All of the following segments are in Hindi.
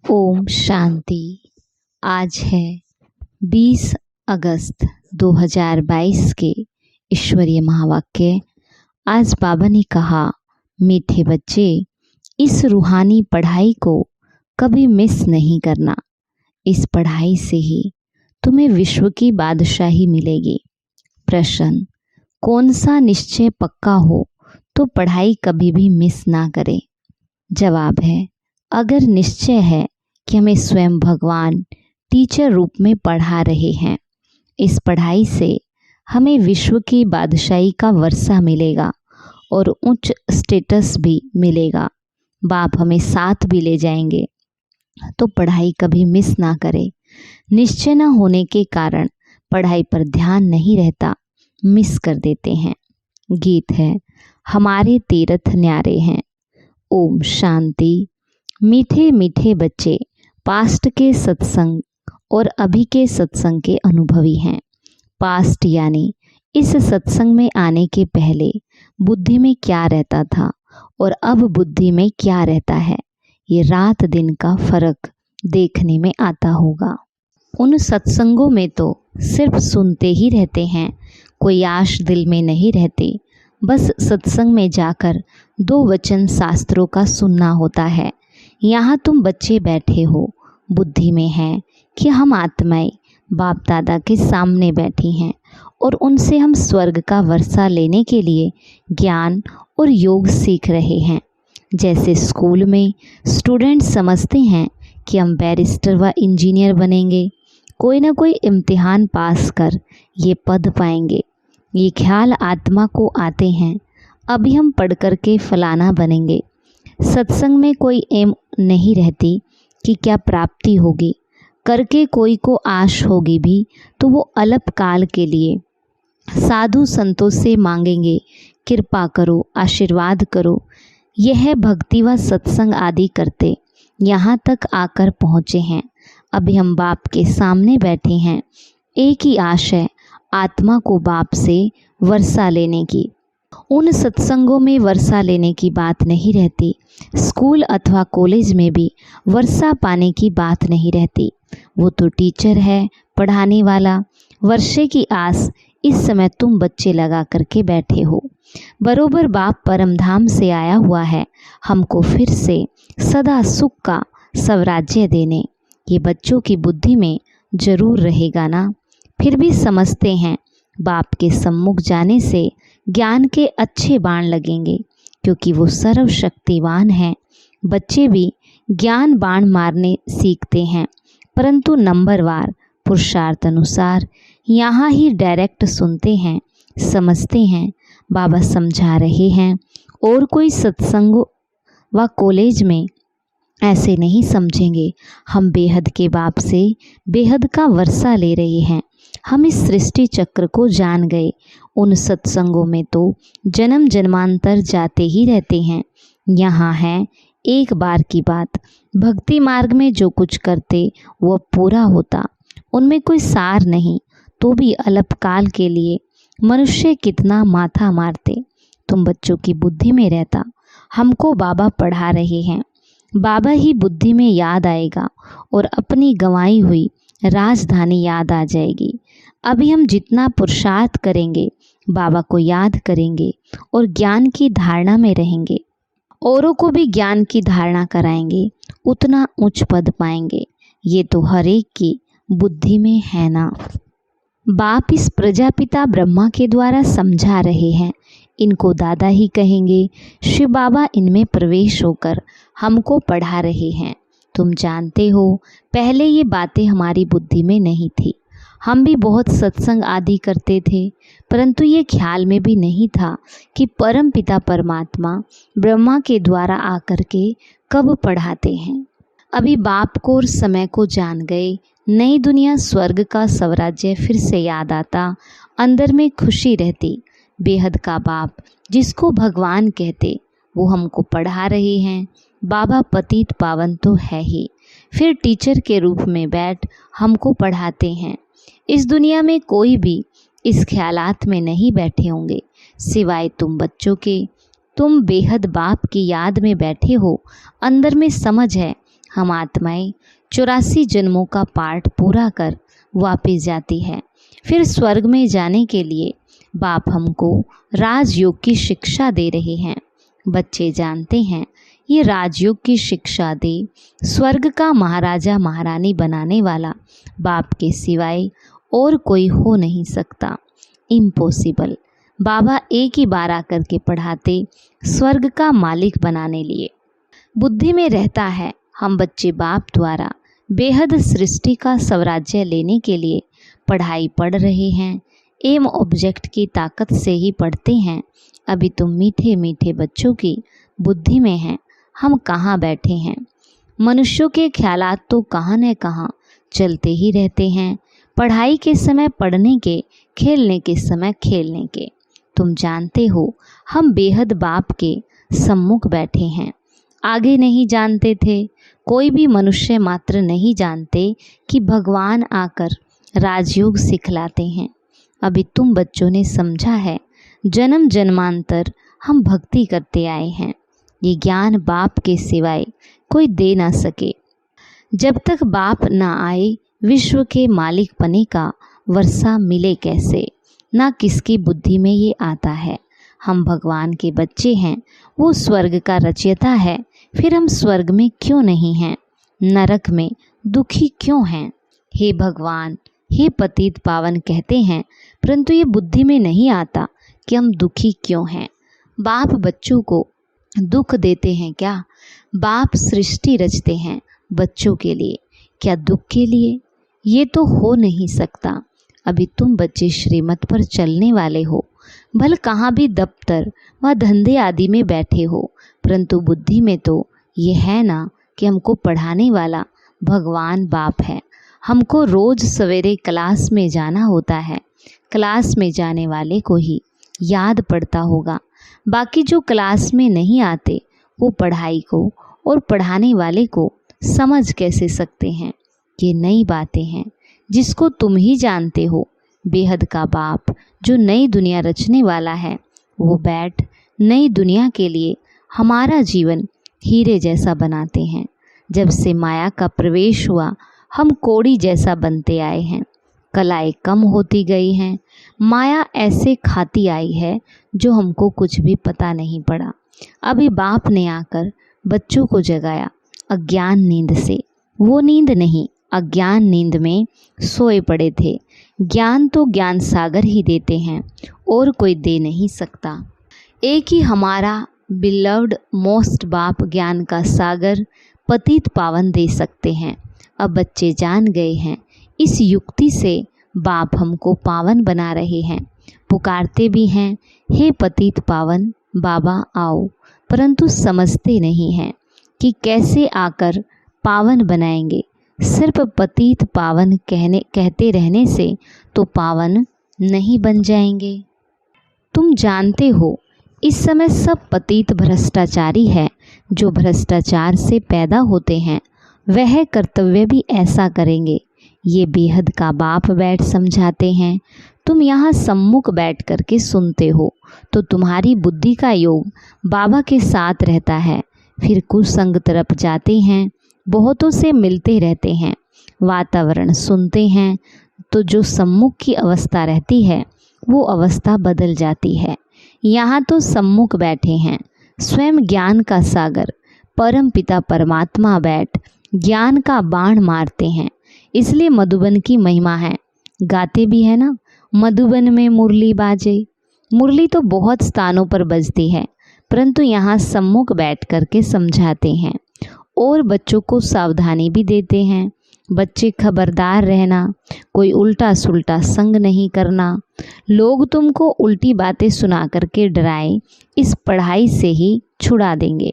ओम शांति। आज है 20 अगस्त 2022 के ईश्वरीय महावाक्य। आज बाबा ने कहा, मीठे बच्चे, इस रूहानी पढ़ाई को कभी मिस नहीं करना। इस पढ़ाई से ही तुम्हें विश्व की बादशाही मिलेगी। प्रश्न, कौन सा निश्चय पक्का हो तो पढ़ाई कभी भी मिस ना करें? जवाब है, अगर निश्चय है कि हमें स्वयं भगवान टीचर रूप में पढ़ा रहे हैं, इस पढ़ाई से हमें विश्व की बादशाही का वर्षा मिलेगा और उच्च स्टेटस भी मिलेगा। बाप हमें साथ भी ले जाएंगे, तो पढ़ाई कभी मिस ना करें। निश्चय न होने के कारण पढ़ाई पर ध्यान नहीं रहता, मिस कर देते हैं। गीत है, हमारे तीर्थ न्यारे हैं। ओम शांति। मीठे मीठे बच्चे पास्ट के सत्संग और अभी के सत्संग के अनुभवी हैं। पास्ट यानी इस सत्संग में आने के पहले बुद्धि में क्या रहता था और अब बुद्धि में क्या रहता है, ये रात दिन का फर्क देखने में आता होगा। उन सत्संगों में तो सिर्फ सुनते ही रहते हैं, कोई आश दिल में नहीं रहती। बस सत्संग में जाकर 2 वचन शास्त्रों का सुनना होता है। यहाँ तुम बच्चे बैठे हो, बुद्धि में है कि हम आत्माएं बाप दादा के सामने बैठी हैं और उनसे हम स्वर्ग का वर्षा लेने के लिए ज्ञान और योग सीख रहे हैं। जैसे स्कूल में स्टूडेंट समझते हैं कि हम बैरिस्टर व इंजीनियर बनेंगे, कोई ना कोई इम्तिहान पास कर ये पद पाएंगे। ये ख्याल आत्मा को आते हैं, अभी हम पढ़ कर के फलाना बनेंगे। सत्संग में कोई एम नहीं रहती कि क्या प्राप्ति होगी, करके कोई को आश होगी भी तो वो अल्पकाल के लिए साधु संतों से मांगेंगे, कृपा करो, आशीर्वाद करो। यह भक्ति व सत्संग आदि करते यहाँ तक आकर पहुँचे हैं। अभी हम बाप के सामने बैठे हैं, एक ही आश है, आत्मा को बाप से वर्षा लेने की। उन सत्संगों में वर्षा लेने की बात नहीं रहती, स्कूल अथवा कॉलेज में भी वर्षा पाने की बात नहीं रहती। वो तो टीचर है, पढ़ाने वाला। वर्षे की आस इस समय तुम बच्चे लगा करके बैठे हो। बरोबर बाप परमधाम से आया हुआ है हमको फिर से सदा सुख का स्वराज्य देने। ये बच्चों की बुद्धि में जरूर रहेगा ना। फिर भी समझते हैं बाप के सम्मुख जाने से ज्ञान के अच्छे बाण लगेंगे, क्योंकि वो सर्वशक्तिवान हैं। बच्चे भी ज्ञान बाण मारने सीखते हैं, परंतु नंबरवार पुरुषार्थ अनुसार। यहाँ ही डायरेक्ट सुनते हैं, समझते हैं, बाबा समझा रहे हैं। और कोई सत्संग व कॉलेज में ऐसे नहीं समझेंगे। हम बेहद के बाप से बेहद का वर्षा ले रहे हैं। हम इस सृष्टि चक्र को जान गए। उन सत्संगों में तो जन्म जन्मांतर जाते ही रहते हैं। यहाँ है एक बार की बात, भक्ति मार्ग में जो कुछ करते वो पूरा होता। उनमें कोई सार नहीं, तो भी अल्पकाल के लिए मनुष्य कितना माथा मारते। तुम बच्चों की बुद्धि में रहता, हमको बाबा पढ़ा रहे हैं। बाबा ही बुद्धि में याद आएगा और अपनी गंवाई हुई राजधानी याद आ जाएगी। अभी हम जितना पुरुषार्थ करेंगे, बाबा को याद करेंगे और ज्ञान की धारणा में रहेंगे, औरों को भी ज्ञान की धारणा कराएंगे, उतना उच्च पद पाएंगे। ये तो हर एक की बुद्धि में है ना। बाप इस प्रजापिता ब्रह्मा के द्वारा समझा रहे हैं। इनको दादा ही कहेंगे। शिव बाबा इनमें प्रवेश होकर हमको पढ़ा रहे हैं। तुम जानते हो, पहले ये बातें हमारी बुद्धि में नहीं थी। हम भी बहुत सत्संग आदि करते थे, परंतु ये ख्याल में भी नहीं था कि परम पिता परमात्मा ब्रह्मा के द्वारा आकर के कब पढ़ाते हैं। अभी बाप को और समय को जान गए। नई दुनिया स्वर्ग का स्वराज्य फिर से याद आता, अंदर में खुशी रहती। बेहद का बाप जिसको भगवान कहते, वो हमको पढ़ा रहे हैं। बाबा पतित पावन तो है ही, फिर टीचर के रूप में बैठ हमको पढ़ाते हैं। इस दुनिया में कोई भी इस ख्यालात में नहीं बैठे होंगे सिवाय तुम बच्चों के। तुम बेहद बाप की याद में बैठे हो। अंदर में समझ है हम आत्माएं 84 जन्मों का पाठ पूरा कर वापस जाती है। फिर स्वर्ग में जाने के लिए बाप हमको राजयोग की शिक्षा दे रहे हैं। बच्चे जानते हैं ये राजयोग की शिक्षा दे स्वर्ग का महाराजा महारानी बनाने वाला बाप के सिवाय और कोई हो नहीं सकता। इम्पॉसिबल। बाबा एक ही बार आकर के पढ़ाते स्वर्ग का मालिक बनाने लिए। बुद्धि में रहता है हम बच्चे बाप द्वारा बेहद सृष्टि का स्वराज्य लेने के लिए पढ़ाई पढ़ रहे हैं। एम ऑब्जेक्ट की ताकत से ही पढ़ते हैं। अभी तुम मीठे मीठे बच्चों की बुद्धि में हैं। हम कहाँ बैठे हैं। मनुष्यों के ख्यालात तो कहाँ न कहाँ चलते ही रहते हैं। पढ़ाई के समय पढ़ने के, खेलने के समय खेलने के। तुम जानते हो हम बेहद बाप के सम्मुख बैठे हैं। आगे नहीं जानते थे। कोई भी मनुष्य मात्र नहीं जानते कि भगवान आकर राजयोग सिखलाते हैं। अभी तुम बच्चों ने समझा है जन्म जन्मांतर हम भक्ति करते आए हैं। ये ज्ञान बाप के सिवाय कोई दे ना सके। जब तक बाप ना आए विश्व के मालिक पने का वर्षा मिले कैसे। ना किसकी बुद्धि में ये आता है। हम भगवान के बच्चे हैं, वो स्वर्ग का रचयिता है। फिर हम स्वर्ग में क्यों नहीं हैं, नरक में दुखी क्यों हैं। हे भगवान, हे पतित पावन कहते हैं, परंतु ये बुद्धि में नहीं आता कि हम दुखी क्यों हैं। बाप बच्चों को दुख देते हैं क्या। बाप सृष्टि रचते हैं बच्चों के लिए, क्या दुख के लिए। ये तो हो नहीं सकता। अभी तुम बच्चे श्रीमत पर चलने वाले हो। भल कहाँ भी दफ्तर व धंधे आदि में बैठे हो, परंतु बुद्धि में तो ये है ना कि हमको पढ़ाने वाला भगवान बाप है। हमको रोज सवेरे क्लास में जाना होता है। क्लास में जाने वाले को ही याद पड़ता होगा। बाकी जो क्लास में नहीं आते वो पढ़ाई को और पढ़ाने वाले को समझ कैसे सकते हैं। ये नई बातें हैं जिसको तुम ही जानते हो। बेहद का बाप जो नई दुनिया रचने वाला है, वो बैठ नई दुनिया के लिए हमारा जीवन हीरे जैसा बनाते हैं। जब से माया का प्रवेश हुआ हम कोड़ी जैसा बनते आए हैं। कलाएं कम होती गई हैं। माया ऐसे खाती आई है जो हमको कुछ भी पता नहीं पड़ा। अभी बाप ने आकर बच्चों को जगाया अज्ञान नींद से। वो नींद नहीं, अज्ञान नींद में सोए पड़े थे। ज्ञान तो ज्ञान सागर ही देते हैं और कोई दे नहीं सकता। एक ही हमारा बिलव्ड मोस्ट बाप ज्ञान का सागर पतित पावन दे सकते हैं। अब बच्चे जान गए हैं इस युक्ति से बाप हमको पावन बना रहे हैं। पुकारते भी हैं, हे पतित पावन बाबा आओ, परंतु समझते नहीं हैं कि कैसे आकर पावन बनाएंगे। सिर्फ पतित पावन कहते रहने से तो पावन नहीं बन जाएंगे। तुम जानते हो इस समय सब पतित भ्रष्टाचारी है। जो भ्रष्टाचार से पैदा होते हैं वह कर्तव्य भी ऐसा करेंगे। ये बेहद का बाप बैठ समझाते हैं। तुम यहाँ सम्मुख बैठ करके सुनते हो तो तुम्हारी बुद्धि का योग बाबा के साथ रहता है। फिर कुसंग तरफ जाते हैं, बहुतों से मिलते रहते हैं, वातावरण सुनते हैं, तो जो सम्मुख की अवस्था रहती है वो अवस्था बदल जाती है। यहाँ तो सम्मुख बैठे हैं स्वयं ज्ञान का सागर परम पिता परमात्मा बैठ ज्ञान का बाण मारते हैं। इसलिए मधुबन की महिमा है। गाते भी है ना, मधुबन में मुरली बाजे। मुरली तो बहुत स्थानों पर बजती है, परंतु यहाँ सम्मुख बैठ करके समझाते हैं और बच्चों को सावधानी भी देते हैं। बच्चे खबरदार रहना, कोई उल्टा सुल्टा संग नहीं करना। लोग तुमको उल्टी बातें सुना करके डराए, इस पढ़ाई से ही छुड़ा देंगे।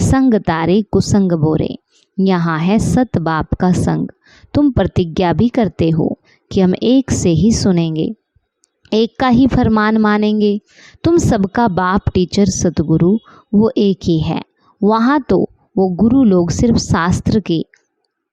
संग तारे कुसंग बोरे। यहाँ है सत बाप का संग। तुम प्रतिज्ञा भी करते हो कि हम एक से ही सुनेंगे, एक का ही फरमान मानेंगे। तुम सबका बाप टीचर सतगुरु वो एक ही है। वहाँ तो वो गुरु लोग सिर्फ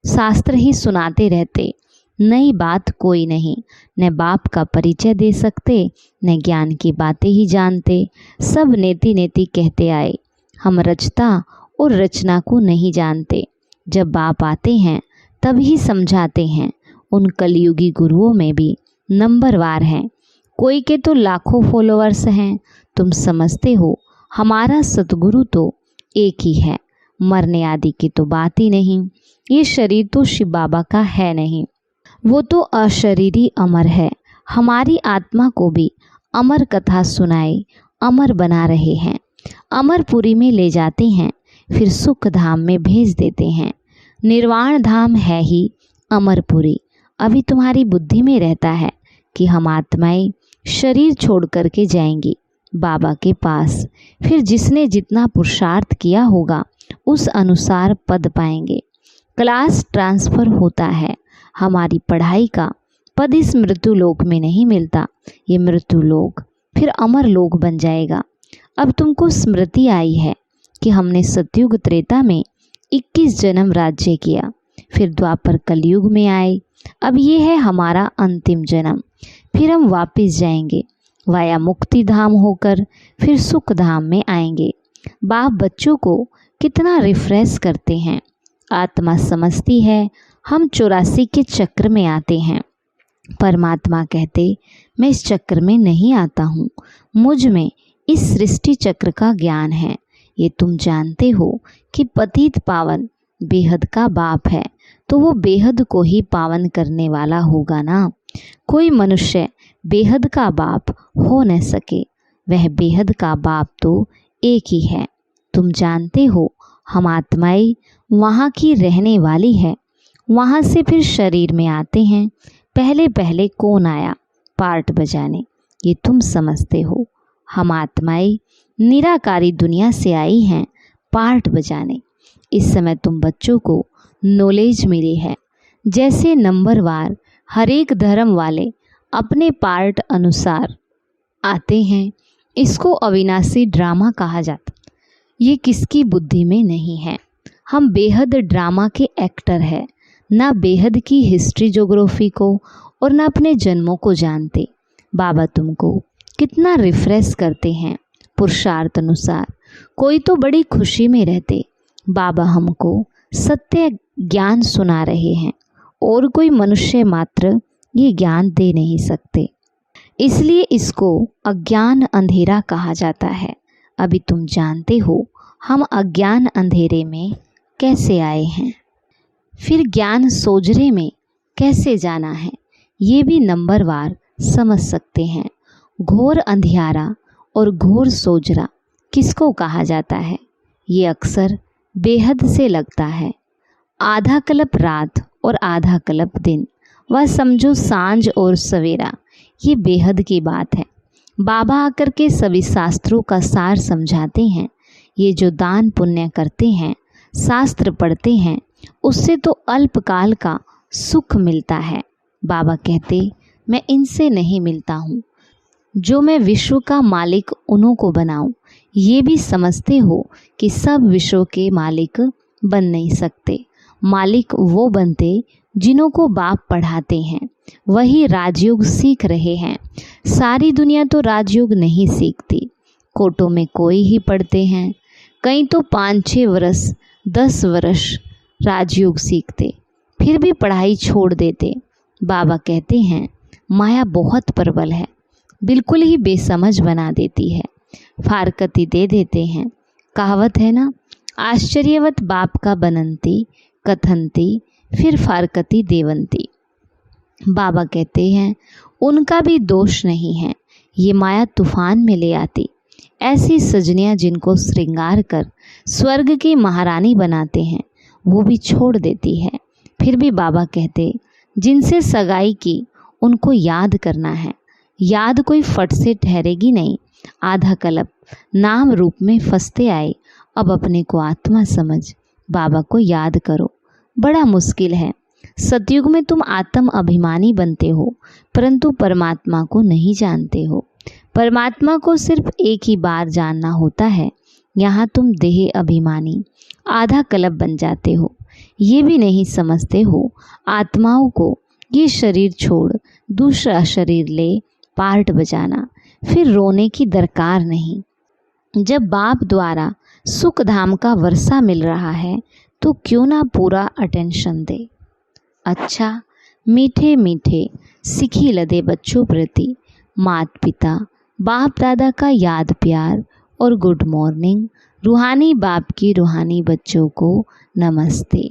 शास्त्र ही सुनाते रहते, नई बात कोई नहीं। न बाप का परिचय दे सकते, न ज्ञान की बातें ही जानते। सब नेति नेति कहते आए। हम रचता और रचना को नहीं जानते। जब बाप आते हैं तभी समझाते हैं। उन कलयुगी गुरुओं में भी नंबरवार हैं। कोई के तो लाखों फॉलोअर्स हैं। तुम समझते हो हमारा सतगुरु तो एक ही है। मरने आदि की तो बात ही नहीं। ये शरीर तो शिव बाबा का है नहीं, वो तो अशरीरी अमर है। हमारी आत्मा को भी अमर कथा सुनाए अमर बना रहे हैं। अमरपुरी में ले जाते हैं, फिर सुख धाम में भेज देते हैं। निर्वाण धाम है ही अमरपुरी। अभी तुम्हारी बुद्धि में रहता है कि हम आत्माएं शरीर छोड़ कर के जाएंगी बाबा के पास। फिर जिसने जितना पुरुषार्थ किया होगा उस अनुसार पद पाएंगे। क्लास ट्रांसफ़र होता है। हमारी पढ़ाई का पद इस मृत्यु लोक में नहीं मिलता। ये मृत्यु लोक फिर अमर लोक बन जाएगा। अब तुमको स्मृति आई है कि हमने सतयुग त्रेता में 21 जन्म राज्य किया, फिर द्वापर कलयुग में आए। अब ये है हमारा अंतिम जन्म। फिर हम वापस जाएंगे वाया मुक्ति धाम होकर, फिर सुख धाम में आएंगे। बाप बच्चों को कितना रिफ्रेश करते हैं। आत्मा समझती है हम 84 के चक्र में आते हैं। परमात्मा कहते मैं इस चक्र में नहीं आता हूँ, मुझ में इस सृष्टि चक्र का ज्ञान है। ये तुम जानते हो कि पतित पावन बेहद का बाप है, तो वो बेहद को ही पावन करने वाला होगा ना। कोई मनुष्य बेहद का बाप हो न सके। वह बेहद का बाप तो एक ही है। तुम जानते हो हम आत्माएं वहाँ की रहने वाली है। वहाँ से फिर शरीर में आते हैं। पहले पहले कौन आया पार्ट बजाने, ये तुम समझते हो। हम आत्माएं निराकारी दुनिया से आई हैं पार्ट बजाने। इस समय तुम बच्चों को नॉलेज मिली है। जैसे नंबरवार हर एक धर्म वाले अपने पार्ट अनुसार आते हैं, इसको अविनाशी ड्रामा कहा जाता। ये किसकी बुद्धि में नहीं है। हम बेहद ड्रामा के एक्टर हैं, ना बेहद की हिस्ट्री ज्योग्राफी को और ना अपने जन्मों को जानते। बाबा तुमको कितना रिफ्रेश करते हैं पुरुषार्थ अनुसार। कोई तो बड़ी खुशी में रहते। बाबा हमको सत्य ज्ञान सुना रहे हैं और कोई मनुष्य मात्र ये ज्ञान दे नहीं सकते, इसलिए इसको अज्ञान अंधेरा कहा जाता है। अभी तुम जानते हो हम अज्ञान अंधेरे में कैसे आए हैं, फिर ज्ञान सोजरे में कैसे जाना है, ये भी नंबरवार समझ सकते हैं। घोर अंधियारा और घोर सोजरा किसको कहा जाता है, ये अक्सर बेहद से लगता है। आधा कल्प रात और आधा कल्प दिन, वह समझो सांझ और सवेरा, ये बेहद की बात है। बाबा आकर के सभी शास्त्रों का सार समझाते हैं। ये जो दान पुण्य करते हैं, शास्त्र पढ़ते हैं, उससे तो अल्पकाल का सुख मिलता है। बाबा कहते मैं इनसे नहीं मिलता हूँ, जो मैं विश्व का मालिक उन्हों को बनाऊं। ये भी समझते हो कि सब विश्व के मालिक बन नहीं सकते। मालिक वो बनते जिन्हों को बाप पढ़ाते हैं, वही राजयोग सीख रहे हैं। सारी दुनिया तो राजयोग नहीं सीखती। कोटों में कोई ही पढ़ते हैं, कई तो 5-6 वर्ष 10 वर्ष राजयोग सीखते, फिर भी पढ़ाई छोड़ देते। बाबा कहते हैं माया बहुत प्रबल है, बिल्कुल ही बेसमझ बना देती है, फारकती दे देते हैं। कहावत है ना, आश्चर्यवत बाप का बनंती कथंती फिर फारकती देवंती। बाबा कहते हैं उनका भी दोष नहीं है, ये माया तूफान में ले आती। ऐसी सजनियाँ जिनको श्रृंगार कर स्वर्ग की महारानी बनाते हैं, वो भी छोड़ देती है। फिर भी बाबा कहते जिनसे सगाई की उनको याद करना है। याद कोई फट से ठहरेगी नहीं। आधा कल्प नाम रूप में फंसते आए, अब अपने को आत्मा समझ बाबा को याद करो। बड़ा मुश्किल है। सतयुग में तुम आत्म अभिमानी बनते हो, परंतु परमात्मा को नहीं जानते हो। परमात्मा को सिर्फ एक ही बार जानना होता है। यहाँ तुम देह अभिमानी आधा कल्प बन जाते हो। ये भी नहीं समझते हो आत्माओं को ये शरीर छोड़ दूसरा शरीर ले पार्ट बजाना, फिर रोने की दरकार नहीं। जब बाप द्वारा सुख धाम का वर्षा मिल रहा है तो क्यों ना पूरा अटेंशन दे। अच्छा, मीठे मीठे सिखी लदे बच्चों प्रति माता पिता बाप दादा का याद प्यार और गुड मॉर्निंग। रूहानी बाप की रूहानी बच्चों को नमस्ते।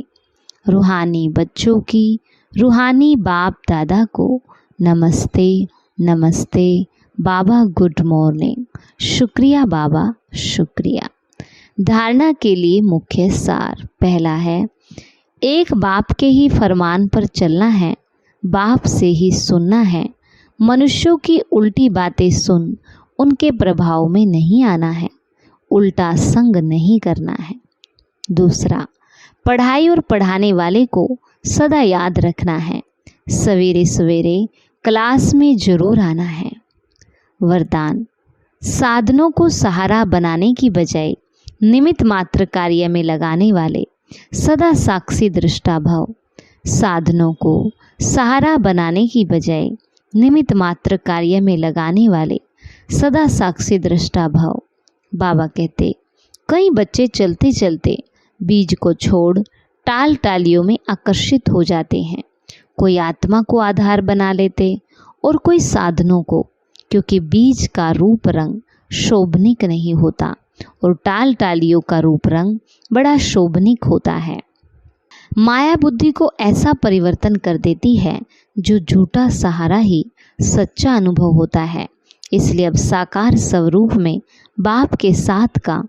रूहानी बच्चों की रूहानी बाप दादा को नमस्ते नमस्ते। बाबा गुड मॉर्निंग। शुक्रिया बाबा, शुक्रिया। धारणा के लिए मुख्य सार। पहला है, एक बाप के ही फरमान पर चलना है, बाप से ही सुनना है। मनुष्यों की उल्टी बातें सुन उनके प्रभाव में नहीं आना है, उल्टा संग नहीं करना है। दूसरा, पढ़ाई और पढ़ाने वाले को सदा याद रखना है, सवेरे सवेरे क्लास में जरूर आना है। वरदान, साधनों को सहारा बनाने की बजाय निमित्त मात्र कार्य में लगाने वाले सदा साक्षी दृष्टा भव। साधनों को सहारा बनाने की बजाय निमित्त मात्र कार्य में लगाने वाले सदा साक्षी दृष्टा भव। बाबा कहते, कई बच्चे चलते चलते बीज को छोड़ टाल टालियों में आकर्षित हो जाते हैं। कोई आत्मा को आधार बना लेते और कोई साधनों को, क्योंकि बीज का रूप रंग शोभनिक नहीं होता और टाल टालियों का रूप रंग बड़ा शोभनिक होता है। माया बुद्धि को ऐसा परिवर्तन कर देती है जो झूठा सहारा ही सच्चा अनुभव होता है। इसलिए अब साकार स्वरूप में बाप के साथ का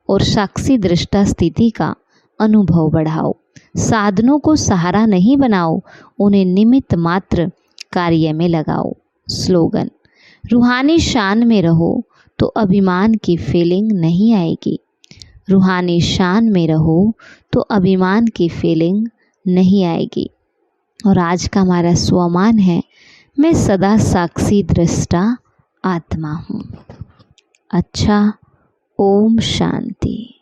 और साक्षी दृष्टा स्थिति का अनुभव बढ़ाओ। साधनों को सहारा नहीं बनाओ, उन्हें निमित्त मात्र कार्य में लगाओ। स्लोगन, रूहानी शान में रहो तो अभिमान की फीलिंग नहीं आएगी। रूहानी शान में रहो तो अभिमान की फीलिंग नहीं आएगी। और आज का हमारा स्वमान है, मैं सदा साक्षी दृष्टा आत्मा हूँ। अच्छा, ओम शांति।